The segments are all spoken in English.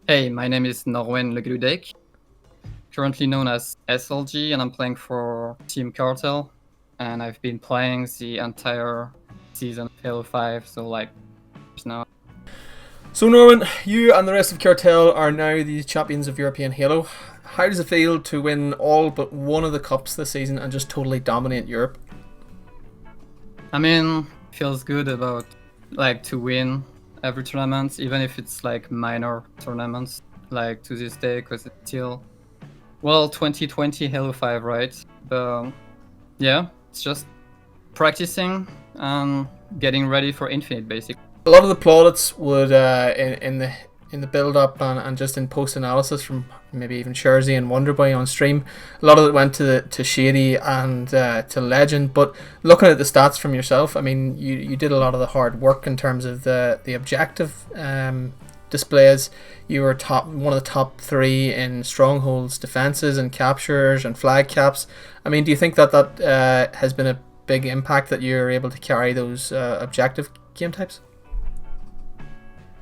Hey, my name is Norwen, currently known as SLG, and I'm playing for Team Cartel. And I've been playing the entire season of Halo 5, so like now. So Norwen, you and the rest of Cartel are now the champions of European Halo. How does it feel to win all but one of the cups this season and just totally dominate Europe? I mean, feels good about like to win every tournament, even if it's like minor tournaments, like to this day, because it's still 2020 Halo 5, right? But yeah, it's just practicing and getting ready for Infinite, basically. A lot of the plaudits would in the build up and just in post analysis from maybe even Sherzy and Wonderboy on stream, a lot of it went to Shady and to Legend. But looking at the stats from yourself, I mean, you did a lot of the hard work in terms of the objective displays. You were one of the top three in strongholds defenses and captures and flag caps. I mean, do you think that has been a big impact that you're able to carry those objective game types?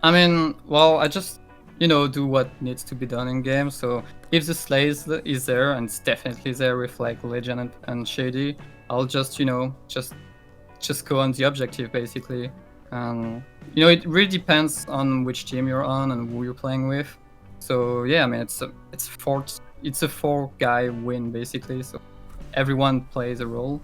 I mean, well, I just, do what needs to be done in game. So if the slay is there, and it's definitely there with like Legend and Shady, I'll just, just go on the objective basically. And it really depends on which team you're on and who you're playing with. So yeah, I mean, it's a four guy win basically. So everyone plays a role.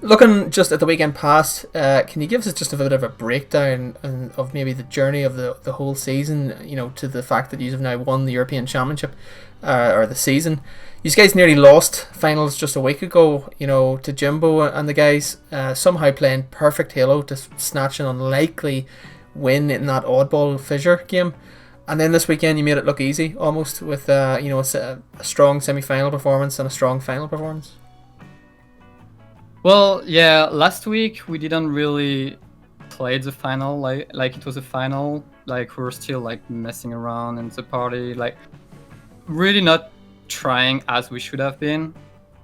Looking just at the weekend past, can you give us just a bit of a breakdown of maybe the journey of the whole season, to the fact that you have now won the European Championship, or the season? You guys nearly lost finals just a week ago, to Jimbo and the guys, somehow playing perfect Halo to snatch an unlikely win in that oddball fissure game. And then this weekend you made it look easy, almost, with a strong semi-final performance and a strong final performance. Well, yeah, last week we didn't really play the final like it was a final. Like we were still like messing around in the party, like really not trying as we should have been.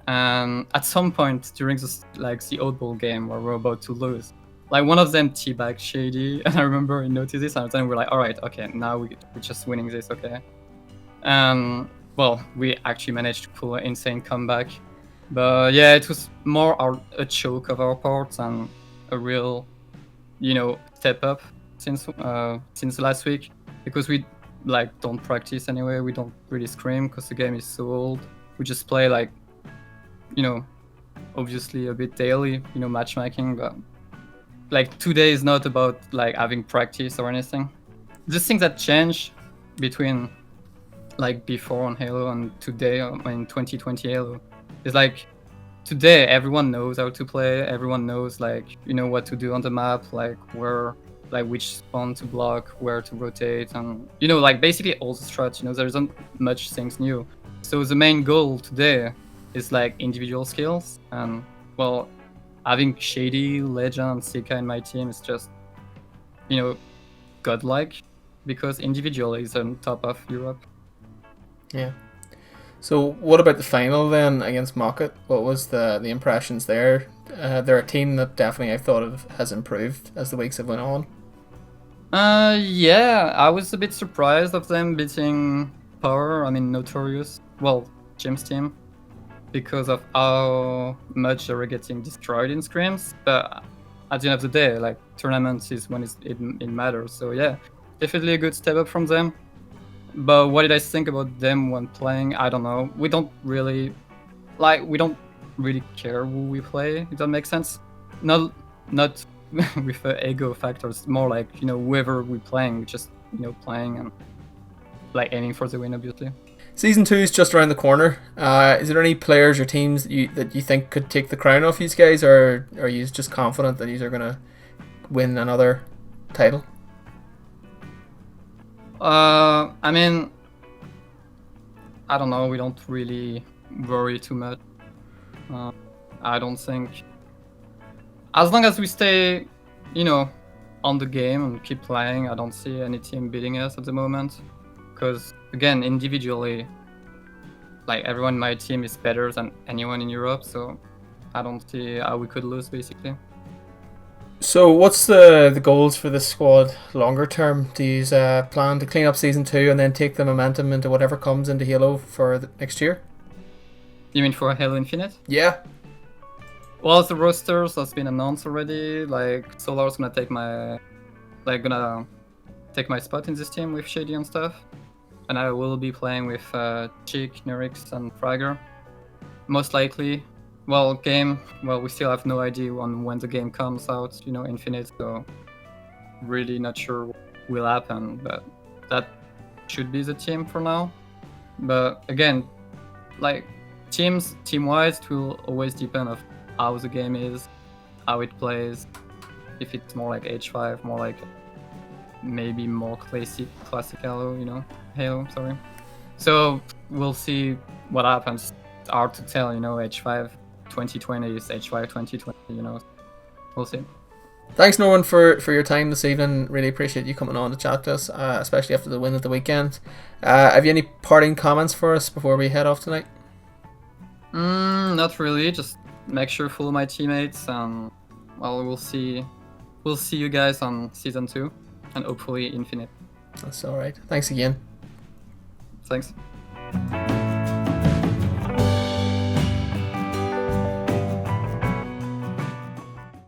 And at some point during this the oddball game where we're about to lose, like one of them teabagged Shady, and I remember I noticed this, and then we're like, all right, okay, now we're just winning this, okay. And well, we actually managed to pull an insane comeback. But yeah, it was more a choke of our part and a real, step up since last week, because we don't practice anyway. We don't really scrim because the game is so old. We just play obviously a bit daily, matchmaking. But today is not about having practice or anything. The things that change between before on Halo and today in 2020 Halo. It's today everyone knows how to play, everyone knows what to do on the map, where which spawn to block, where to rotate, and basically all the strats. There isn't much things new. So the main goal today is individual skills, and well, having Shady, Legend, and Sika in my team is just godlike, because individually is on top of Europe. Yeah. So what about the final then against Mocket? What was the impressions there? They're a team that definitely I thought has improved as the weeks have went on. Yeah, I was a bit surprised of them beating Power. I mean, Notorious. Well, Jim's team, because of how much they were getting destroyed in scrims. But at the end of the day, tournaments is when it matters. So yeah, definitely a good step up from them. But what did I think about them when playing? I don't know. We don't really care who we play, if that makes sense. Not with ego factors, more whoever we're playing, we just playing and aiming for the win, obviously. Season 2 is just around the corner. Is there any players or teams that you think could take the crown off these guys, or are you just confident that these are gonna win another title? I mean, I don't know. We don't really worry too much. I don't think, as long as we stay, on the game and keep playing, I don't see any team beating us at the moment. Because again, individually, everyone in my team is better than anyone in Europe, so I don't see how we could lose, basically. So, what's the goals for this squad longer term? Do you plan to clean up season 2 and then take the momentum into whatever comes into Halo for next year? You mean for Halo Infinite? Yeah. Well, the rosters has been announced already. Like Solar's gonna take my spot in this team with Shady and stuff, and I will be playing with Cheek, Nerix, and Fragger. Most likely. Well, we still have no idea on when the game comes out, Infinite, so really not sure what will happen, but that should be the team for now. But again, like team-wise, it will always depend on how the game is, how it plays, if it's more like H5, more like maybe more classic Halo, sorry. So we'll see what happens. It's hard to tell, H5 2020 is H5 2020, we'll see. Thanks, Norwen, for your time this evening. Really appreciate you coming on to chat to us, especially after the win at the weekend. Have you any parting comments for us before we head off tonight? Not really. Just make sure follow my teammates, and well, we'll see you guys on season 2, and hopefully Infinite. That's all right. Thanks again. Thanks.